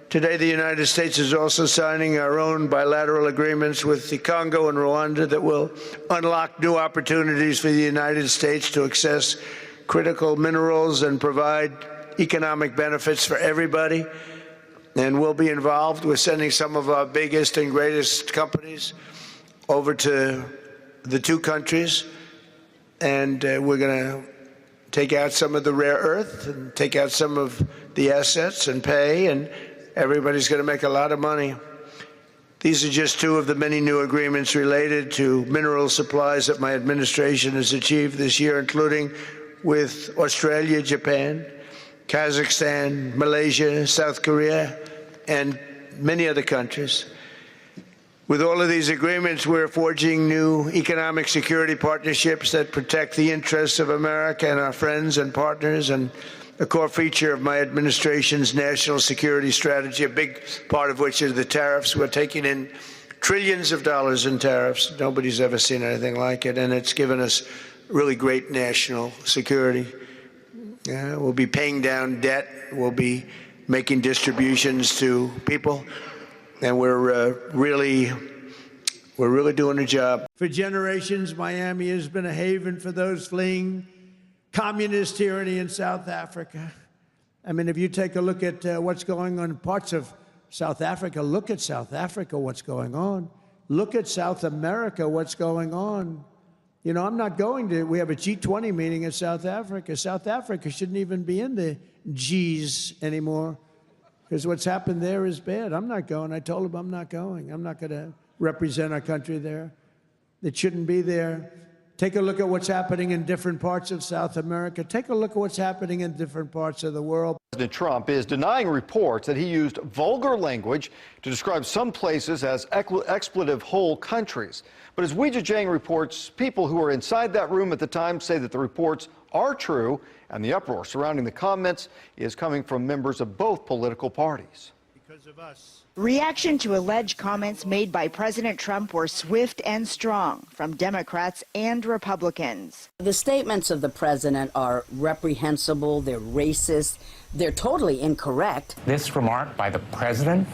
Today, the United States is also signing our own bilateral agreements with the Congo and Rwanda that will unlock new opportunities for the United States to access critical minerals and provide economic benefits for everybody. And we'll be involved with sending some of our biggest and greatest companies over to the two countries. And we're going to take out some of the rare earth and take out some of the assets and pay, and everybody's going to make a lot of money. These are just two of the many new agreements related to mineral supplies that my administration has achieved this year, including with Australia, Japan, Kazakhstan, Malaysia, South Korea, and many other countries. With all of these agreements, we're forging new economic security partnerships that protect the interests of America and our friends and partners, and a core feature of my administration's national security strategy, a big part of which is the tariffs. We're taking in trillions of dollars in tariffs. Nobody's ever seen anything like it, and it's given us really great national security. We'll be paying down debt. We'll be making distributions to people. And we're really doing a job. For generations, Miami has been a haven for those fleeing communist tyranny in South Africa. I mean, if you take a look at what's going on in parts of South Africa, look at South Africa, what's going on. Look at South America, what's going on. You know, I'm not going to, we have a G20 meeting in South Africa. South Africa shouldn't even be in the Gs anymore, because what's happened there is bad. I'm not going. I told them I'm not going. I'm not going to represent our country there. It shouldn't be there. Take a look at what's happening in different parts of South America. Take a look at what's happening in different parts of the world. President Trump is denying reports that he used vulgar language to describe some places as expletive whole countries. But as Weijia Jiang reports, people who were inside that room at the time say that the reports are true, and the uproar surrounding the comments is coming from members of both political parties. Because of us. Reaction to alleged comments made by President Trump were swift and strong from Democrats and Republicans. The statements of the president are reprehensible, they're racist, they're totally incorrect. This remark by the president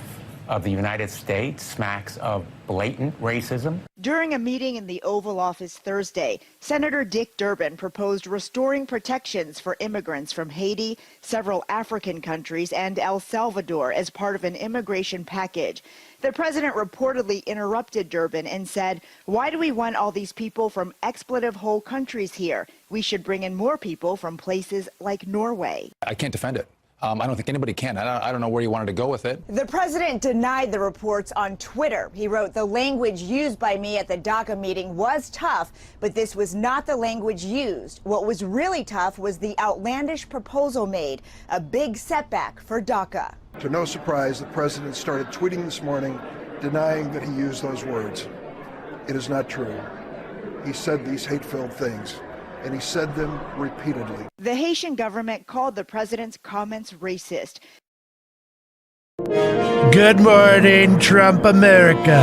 of the United States smacks of blatant racism. During a meeting in the Oval Office Thursday, Senator Dick Durbin proposed restoring protections for immigrants from Haiti, several African countries, and El Salvador as part of an immigration package. The president reportedly interrupted Durbin and said, "Why do we want all these people from expletive whole countries here? We should bring in more people from places like Norway." I can't defend it. I don't think anybody can. I don't know where you wanted to go with it. The president denied the reports on Twitter. He wrote, "The language used by me at the DACA meeting was tough, but this was not the language used. What was really tough was the outlandish proposal made, a big setback for DACA." To no surprise, the president started tweeting this morning denying that he used those words. It is not true. He said these hate-filled things, and he said them repeatedly. The Haitian government called the president's comments racist. Good morning, Trump America.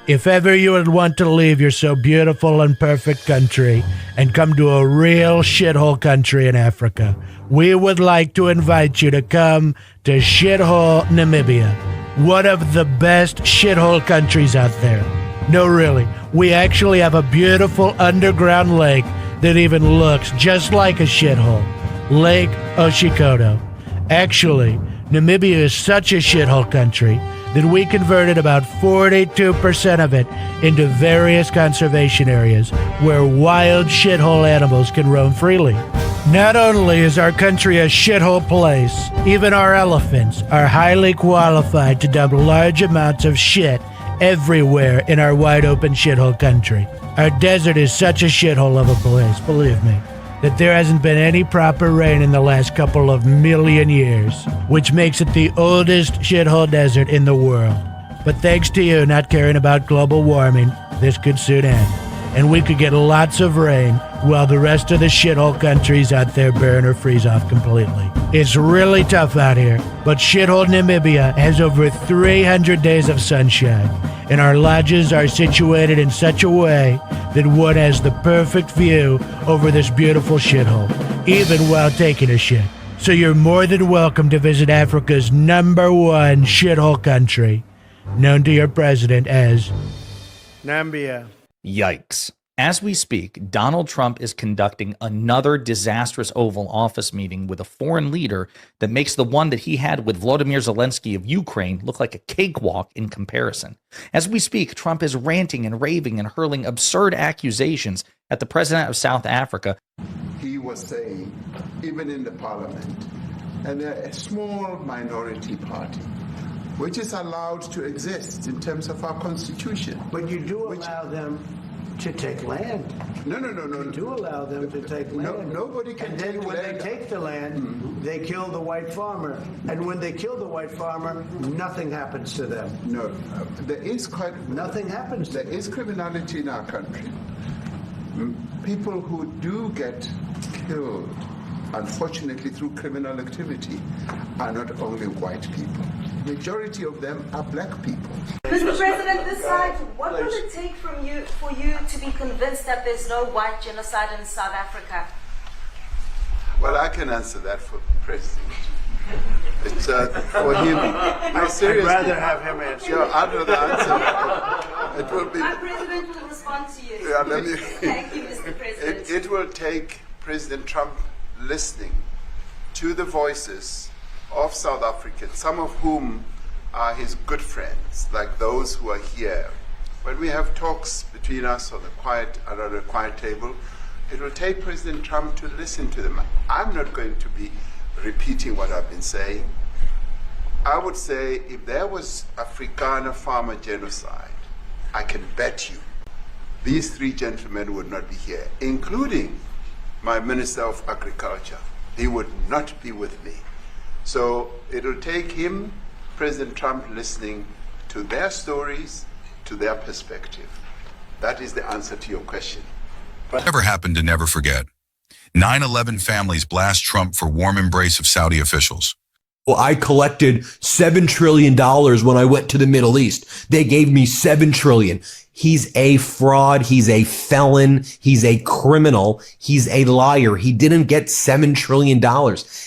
If ever you would want to leave your so beautiful and perfect country and come to a real shithole country in Africa, we would like to invite you to come to shithole Namibia, one of the best shithole countries out there. No, really, we actually have a beautiful underground lake that even looks just like a shithole, Lake Oshikoto. Actually, Namibia is such a shithole country that we converted about 42% of it into various conservation areas where wild shithole animals can roam freely. Not only is our country a shithole place, even our elephants are highly qualified to dump large amounts of shit everywhere in our wide open shithole country. Our desert is such a shithole of a place, believe me, that there hasn't been any proper rain in the last couple of million years, which makes it the oldest shithole desert in the world. But thanks to you not caring about global warming, this could soon end, and we could get lots of rain while the rest of the shithole countries out there burn or freeze off completely. It's really tough out here, but shithole Namibia has over 300 days of sunshine, and our lodges are situated in such a way that one has the perfect view over this beautiful shithole, even while taking a shit. So you're more than welcome to visit Africa's #1 shithole country, known to your president as Nambia. Yikes. As we speak, Donald Trump is conducting another disastrous Oval Office meeting with a foreign leader that makes the one that he had with Volodymyr Zelensky of Ukraine look like a cakewalk in comparison. As we speak, Trump is ranting and raving and hurling absurd accusations at the president of South Africa. He was saying, even in the parliament, and they're a small minority party, which is allowed to exist in terms of our constitution. But you do allow them to take land. No. You do allow them to take land. No, nobody can take land. And then when they take the land, they kill the white farmer. And when they kill the white farmer, nothing happens to them. No, there is quite... Nothing happens to them. There is criminality in our country. People who do get killed, unfortunately through criminal activity, are not only white people. Majority of them are black people. Mr. President, decide what will it take for you to be convinced that there's no white genocide in South Africa? Well, I can answer that for the president. It's for him. No, seriously. I'd rather have him answer. Yeah, I'd rather answer. It will be. My president will respond to you. Yeah, Thank you, Mr. President. It will take President Trump listening to the voices of South Africans, some of whom are his good friends, like those who are here. When we have talks between us on around a quiet table, it will take President Trump to listen to them. I'm not going to be repeating what I've been saying. I would say if there was Afrikaner farmer genocide, I can bet you these three gentlemen would not be here, including my Minister of Agriculture. He would not be with me. So it'll take him, President Trump, listening to their stories, to their perspective. That is the answer to your question. Never happened to never forget. 9/11 families blast Trump for warm embrace of Saudi officials. Well, I collected $7 trillion when I went to the Middle East. They gave me $7 trillion. He's a fraud. He's a felon. He's a criminal. He's a liar. He didn't get $7 trillion.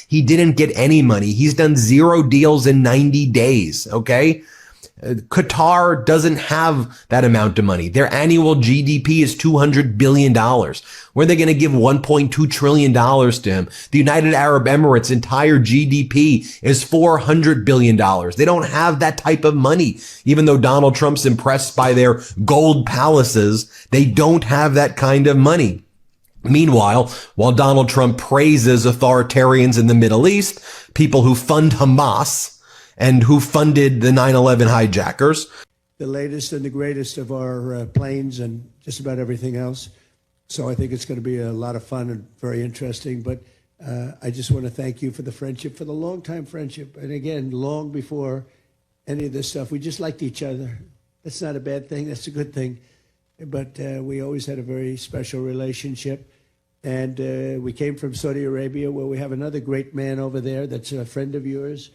He didn't get any money. He's done 0 deals in 90 days. Okay. Qatar doesn't have that amount of money. Their annual GDP is $200 billion. Where are they going to give $1.2 trillion to him? The United Arab Emirates' entire GDP is $400 billion. They don't have that type of money. Even though Donald Trump's impressed by their gold palaces, they don't have that kind of money. Meanwhile, while Donald Trump praises authoritarians in the Middle East, people who fund Hamas, and who funded the 9/11 hijackers. The latest and the greatest of our planes and just about everything else. So I think it's going to be a lot of fun and very interesting. But I just want to thank you for the friendship, for the long-time friendship. And again, long before any of this stuff, we just liked each other. That's not a bad thing. That's a good thing. But we always had a very special relationship. And we came from Saudi Arabia, where we have another great man over there that's a friend of yours.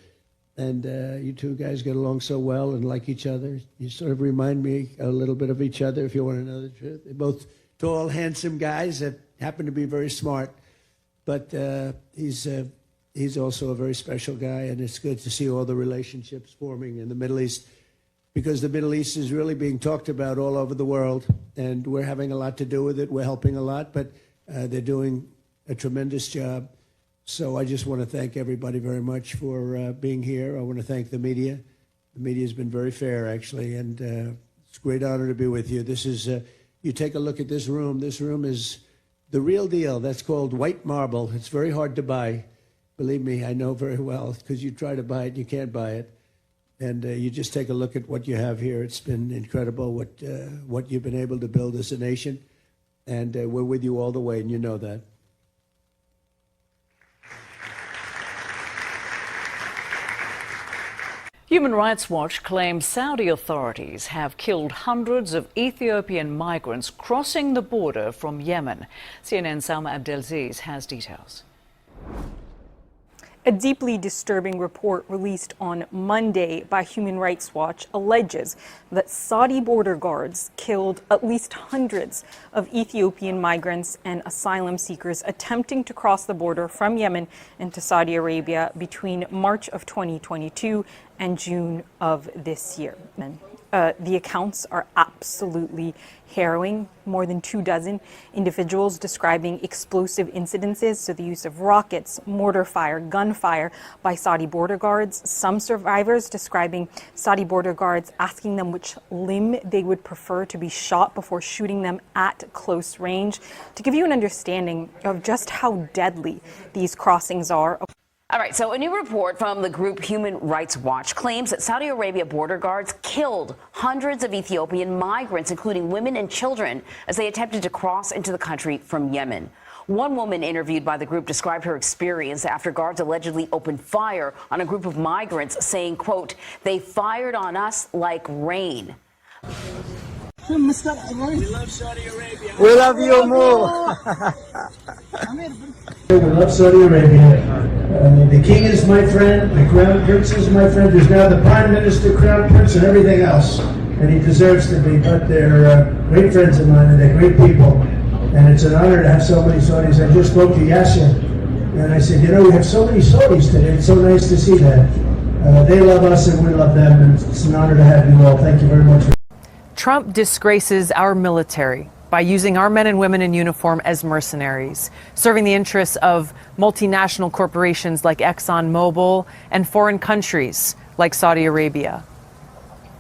And you two guys get along so well and like each other. You sort of remind me a little bit of each other, if you want to know the truth. They're both tall, handsome guys that happen to be very smart. But he's also a very special guy, and it's good to see all the relationships forming in the Middle East, because the Middle East is really being talked about all over the world, and we're having a lot to do with it. We're helping a lot, but they're doing a tremendous job. So I just want to thank everybody very much for being here. I want to thank the media. The media has been very fair, actually, and it's a great honor to be with you. This is, you take a look at this room. This room is the real deal. That's called white marble. It's very hard to buy. Believe me, I know very well, because you try to buy it, you can't buy it. And you just take a look at what you have here. It's been incredible what you've been able to build as a nation. And we're with you all the way, and you know that. Human Rights Watch claims Saudi authorities have killed hundreds of Ethiopian migrants crossing the border from Yemen. CNN's Salma Abdelaziz has details. A deeply disturbing report released on Monday by Human Rights Watch alleges that Saudi border guards killed at least hundreds of Ethiopian migrants and asylum seekers attempting to cross the border from Yemen into Saudi Arabia between March of 2022 and June of this year. The accounts are absolutely harrowing. More than 24 individuals describing explosive incidences, so the use of rockets, mortar fire, gunfire by Saudi border guards. Some survivors describing Saudi border guards asking them which limb they would prefer to be shot before shooting them at close range. To give you an understanding of just how deadly these crossings are. All right, so a new report from the group Human Rights Watch claims that Saudi Arabia border guards killed hundreds of Ethiopian migrants, including women and children, as they attempted to cross into the country from Yemen. One woman interviewed by the group described her experience after guards allegedly opened fire on a group of migrants, saying, quote, "They fired on us like rain." We love Saudi Arabia. We love you more. We love Saudi Arabia. The king is my friend, the crown prince is my friend, who's now the prime minister, crown prince, and everything else. And he deserves to be, but they're great friends of mine, and they're great people. And it's an honor to have so many Saudis. I just spoke to Yasser, and I said, you know, we have so many Saudis today. It's so nice to see that. They love us, and we love them, and it's an honor to have you all. Thank you very much. Trump disgraces our military by using our men and women in uniform as mercenaries, serving the interests of multinational corporations like ExxonMobil and foreign countries like Saudi Arabia.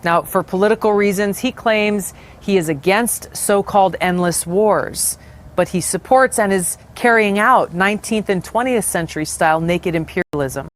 Now, for political reasons, he claims he is against so-called endless wars, but he supports and is carrying out 19th and 20th century style naked imperialism.